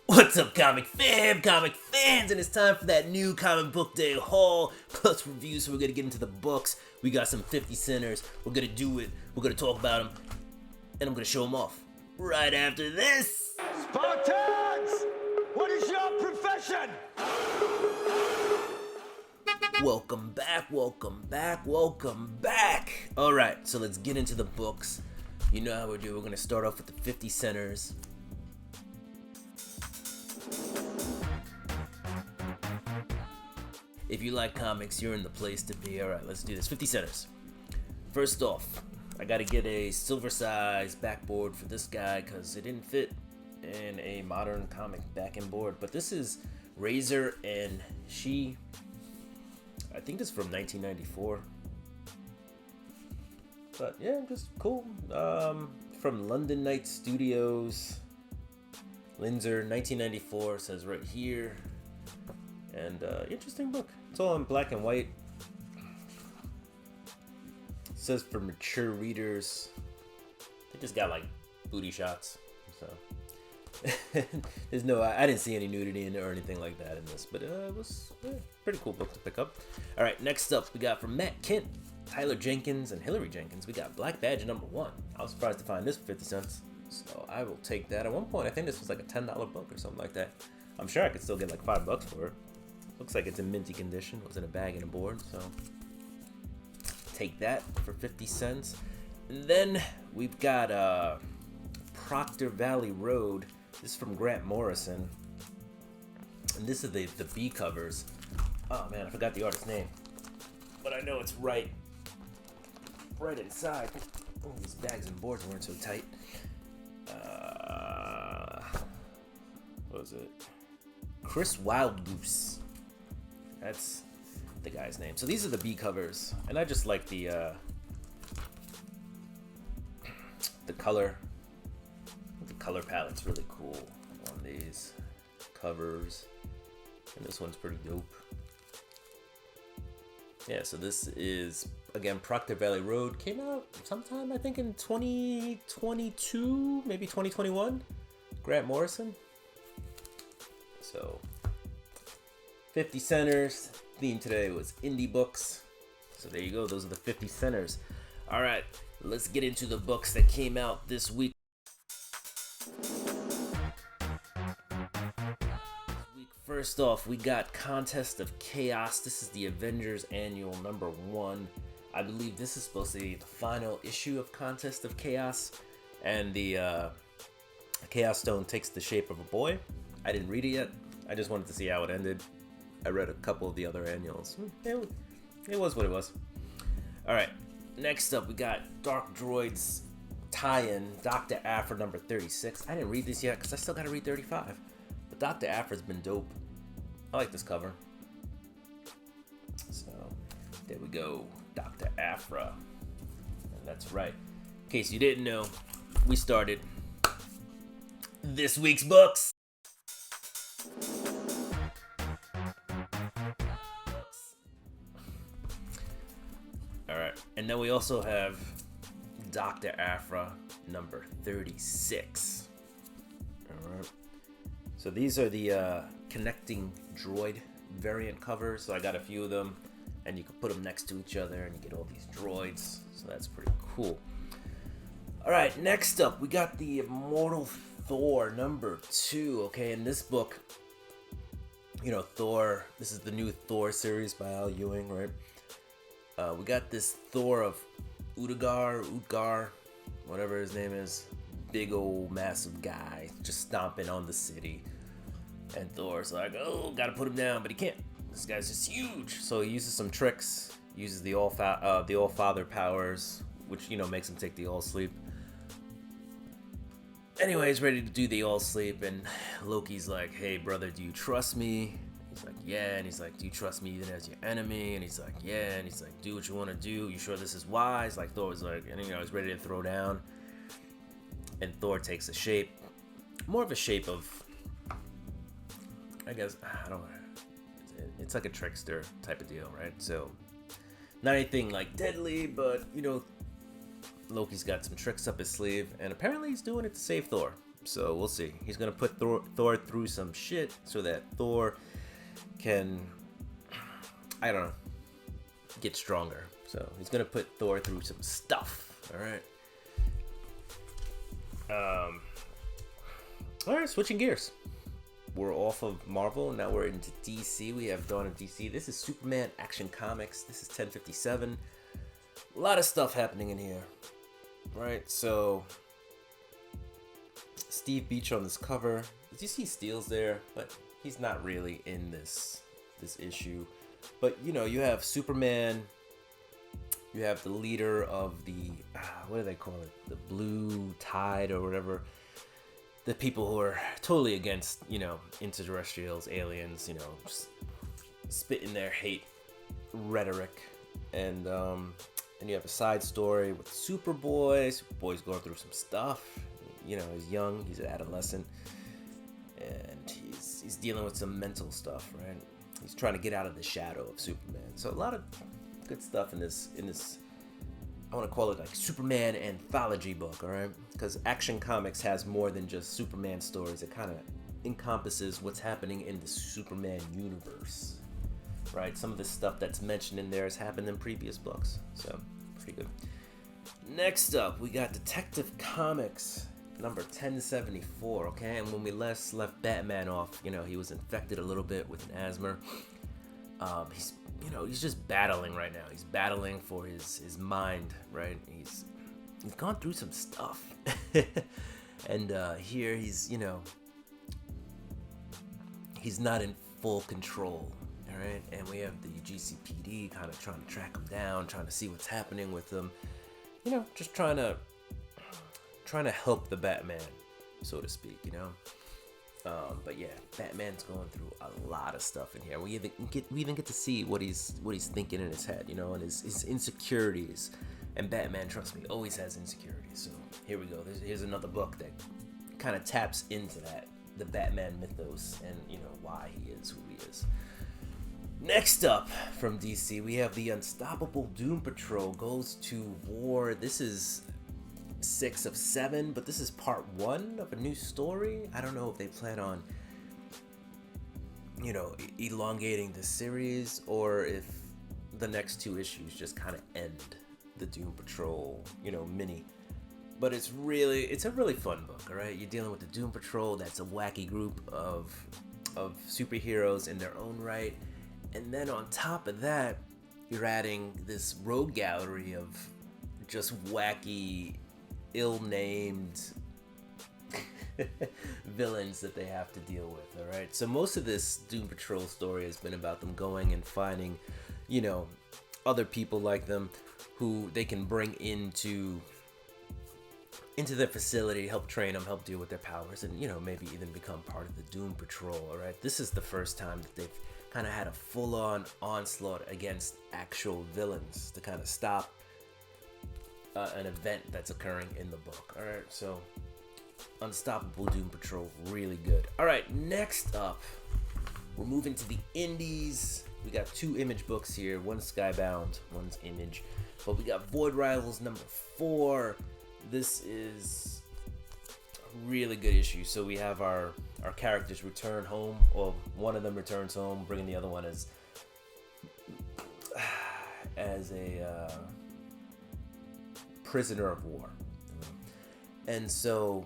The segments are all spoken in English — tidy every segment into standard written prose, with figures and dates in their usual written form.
What's up, comic fans, and it's time for that new comic book day haul plus reviews. So we're gonna get into the books. We got some 50 centers. We're gonna do it. We're gonna talk about them, and I'm gonna show them off right after this. Spartans! What is your profession? Welcome back. All right, so let's get into the books. You know how we do. We're gonna start off with the 50 centers. If you like comics, you're in the place to be. Alright, let's do this. 50 centers. First off, I gotta get a silver size backboard for this guy because it didn't fit in a modern comic backing board. But this is Razor and She. I think it's from 1994. But yeah, just cool. From London Night Studios. Linzer, 1994, says right here. And interesting book. It's all in black and white. It says for mature readers. They just got like booty shots. So there's no, I didn't see any nudity in it or anything like that in this, but it was a pretty cool book to pick up. All right, next up we got from Matt Kent, Tyler Jenkins, and Hillary Jenkins. We got Black Badge #1. I was surprised to find this for 50 cents, so I will take that. At one point, I think this was like a $10 book or something like that. I'm sure I could still get like $5 for it. Looks like it's in minty condition. It was in a bag and a board, so take that for 50 cents. And then we've got Proctor Valley Road. This is from Grant Morrison. And this is the B covers. Oh man, I forgot the artist's name. But I know it's right inside. Oh, these bags and boards weren't so tight. What was it? Chris Wildgoose. That's the guy's name. So these are the B covers, and I just like the color. The color palette's really cool on these covers, and this one's pretty dope. Yeah, so this is again Proctor Valley Road. Came out sometime I think in 2022, maybe 2021. Grant Morrison. So 50 centers. Theme today was indie books. So there you go. Those are the 50 centers. All right, let's get into the books that came out this week. First off, we got Contest of Chaos. This is the Avengers Annual #1. I believe this is supposed to be the final issue of Contest of Chaos. And the Chaos Stone takes the shape of a boy. I didn't read it yet. I just wanted to see how it ended. I read a couple of the other annuals. It was what it was. Alright, next up we got Dark Droids tie-in, Dr. Aphra number 36. I didn't read this yet because I still gotta read 35. But Dr. Aphra's been dope. I like this cover. So, there we go. Dr. Aphra. And that's right. In case you didn't know, we started this week's books. Alright, and then we also have Dr. Aphra number 36. Alright. So these are the connecting droid variant covers. So I got a few of them, and you can put them next to each other, and you get all these droids. So that's pretty cool. All right, next up we got the Immortal Thor #2. Okay, in this book, you know, Thor. This is the new Thor series by Al Ewing, right? We got this Thor of Udgar, whatever his name is. Big old massive guy just stomping on the city. And Thor's like, oh, gotta put him down, but he can't. This guy's just huge. So he uses some tricks, uses the All-Father powers, which, you know, makes him take the All-Sleep. Anyway, he's ready to do the All-Sleep, and Loki's like, hey, brother, do you trust me? He's like, yeah. And he's like, do you trust me even as your enemy? And he's like, yeah. And he's like, do what you want to do. You sure this is wise? Like, Thor's like, and you know, he's ready to throw down. And Thor takes a shape, more of a shape of, I guess, I don't know. It's like a trickster type of deal, right? So, not anything like deadly, but, you know, Loki's got some tricks up his sleeve, and apparently he's doing it to save Thor. So we'll see. He's gonna put Thor through some shit so that Thor can, I don't know, get stronger. So he's gonna put Thor through some stuff. All right. All right, switching gears. We're off of Marvel, now we're into DC. We have Dawn of DC. This is Superman Action Comics. This is 1057. A lot of stuff happening in here. Right, so Steve Beach on this cover. Did you see Steele's there? But he's not really in this issue. But you know, you have Superman. You have the leader of the what do they call it? The Blue Tide or whatever. The people who are totally against, you know, extraterrestrials, aliens, you know, just spitting their hate rhetoric. And you have a side story with Superboy. Superboy's going through some stuff. You know, he's young, he's an adolescent, and he's dealing with some mental stuff, right? He's trying to get out of the shadow of Superman. So a lot of good stuff in this. I want to call it like Superman anthology book, all right? Because Action Comics has more than just Superman stories. It kind of encompasses what's happening in the Superman universe, right? Some of the stuff that's mentioned in there has happened in previous books, so pretty good. Next up, we got Detective Comics number 1074, okay? And when we last left Batman off, you know, he was infected a little bit with an asthma. He's just battling right now. He's battling for his mind, right? He's gone through some stuff. And here he's not in full control, all right? And we have the GCPD kind of trying to track him down, trying to see what's happening with him. You know, just trying to help the Batman, so to speak, you know? But yeah, Batman's going through a lot of stuff in here. We even get to see what he's thinking in his head, you know, and his insecurities. And Batman, trust me, always has insecurities. So here we go. Here's another book that kind of taps into that, the Batman mythos, and you know why he is who he is. Next up from DC, we have the Unstoppable Doom Patrol goes to war. This is 6 of 7, but this is part 1 of a new story. I don't know if they plan on, you know, elongating the series, or if the next 2 issues just kind of end the Doom Patrol, you know, mini. But it's a really fun book, all right? You're dealing with the Doom Patrol. That's a wacky group of superheroes in their own right. And then on top of that, you're adding this rogue gallery of just wacky, ill-named villains that they have to deal with, all right? So most of this Doom Patrol story has been about them going and finding, you know, other people like them who they can bring into their facility, help train them, help deal with their powers, and, you know, maybe even become part of the Doom Patrol, all right? This is the first time that they've kind of had a full-on onslaught against actual villains to kind of stop an event that's occurring in the book. All right, so Unstoppable Doom Patrol, really good. All right, next up, we're moving to the indies. We got 2 Image books here. One's Skybound, one's Image. But we got Void Rivals number 4. This is a really good issue. So we have our characters return home, or one of them returns home, bringing the other one as a prisoner of war. And so,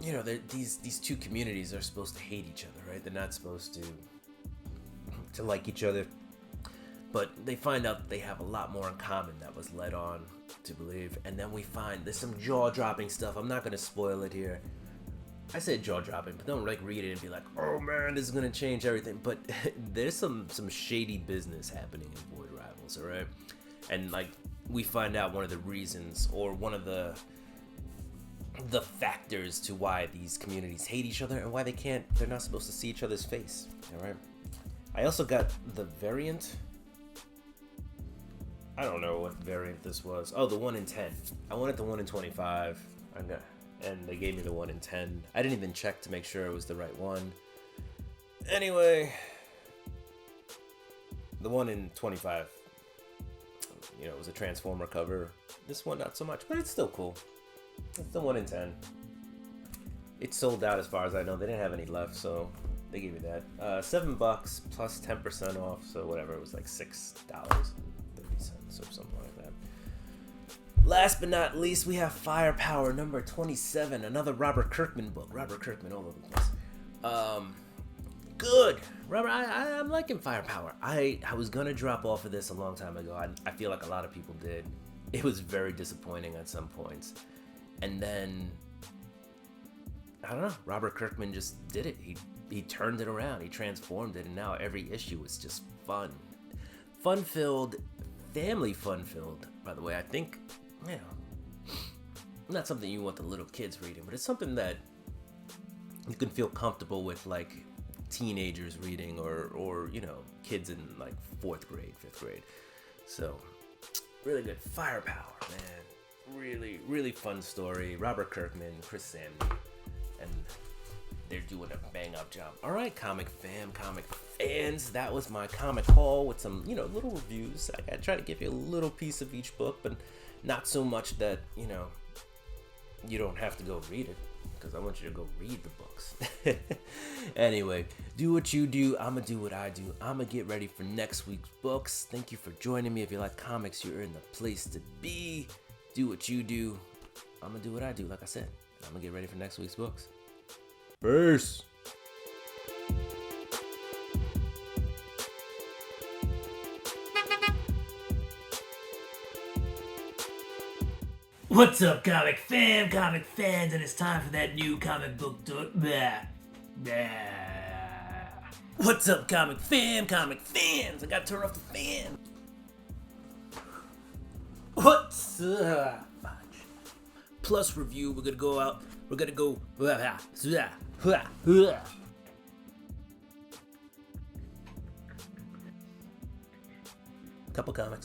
you know, these 2 communities are supposed to hate each other, right? They're not supposed to like each other, but they find out that they have a lot more in common that was led on to believe. And then we find there's some jaw-dropping stuff. I'm not going to spoil it here. I said jaw-dropping, but don't like read it and be like, oh man, this is going to change everything. But there's some shady business happening in Void Rivals, all right? And like, we find out one of the reasons, or one of the factors to why these communities hate each other and why they're not supposed to see each other's face, all right? I also got the variant. I don't know what variant this was. Oh, the 1 in 10. I wanted the 1 in 25. And they gave me the 1 in 10. I didn't even check to make sure it was the right one. Anyway, the 1 in 25, you know, it was a Transformer cover. This one, not so much, but it's still cool. It's the 1 in 10. It sold out as far as I know. They didn't have any left, so they gave me that. $7 plus 10% off, so whatever. It was like $6.30 or something like that. Last but not least, we have Firepower number 27, another Robert Kirkman book. Robert Kirkman all over the place. Good. Robert, I'm liking Firepower. I was gonna drop off of this a long time ago. I feel like a lot of people did. It was very disappointing at some points. And then, I don't know, Robert Kirkman just did it. He turned it around. He transformed it, and now every issue is just fun. Fun-filled, family fun-filled, by the way. I think, you know, not something you want the little kids reading, but it's something that you can feel comfortable with, like teenagers reading or you know, kids in like 4th grade, 5th grade. So, really good. Firepower, man. Really, really fun story. Robert Kirkman, Chris Samney, and they're doing a bang-up job. All right, comic fans, that was my comic haul with some, you know, little reviews. I try to give you a little piece of each book, but not so much that, you know, you don't have to go read it, because I want you to go read the books. Anyway, do what you do. I'm going to do what I do. I'm going to get ready for next week's books. Thank you for joining me. If you like comics, you're in the place to be. Do what you do. I'm going to do what I do, like I said. I'm going to get ready for next week's books. Peace. What's up, comic fans, and it's time for that new comic book talk. What's up, comic fans? I gotta turn off the fan. What's up? Plus review, we're gonna go out. We're gonna go. Couple comics.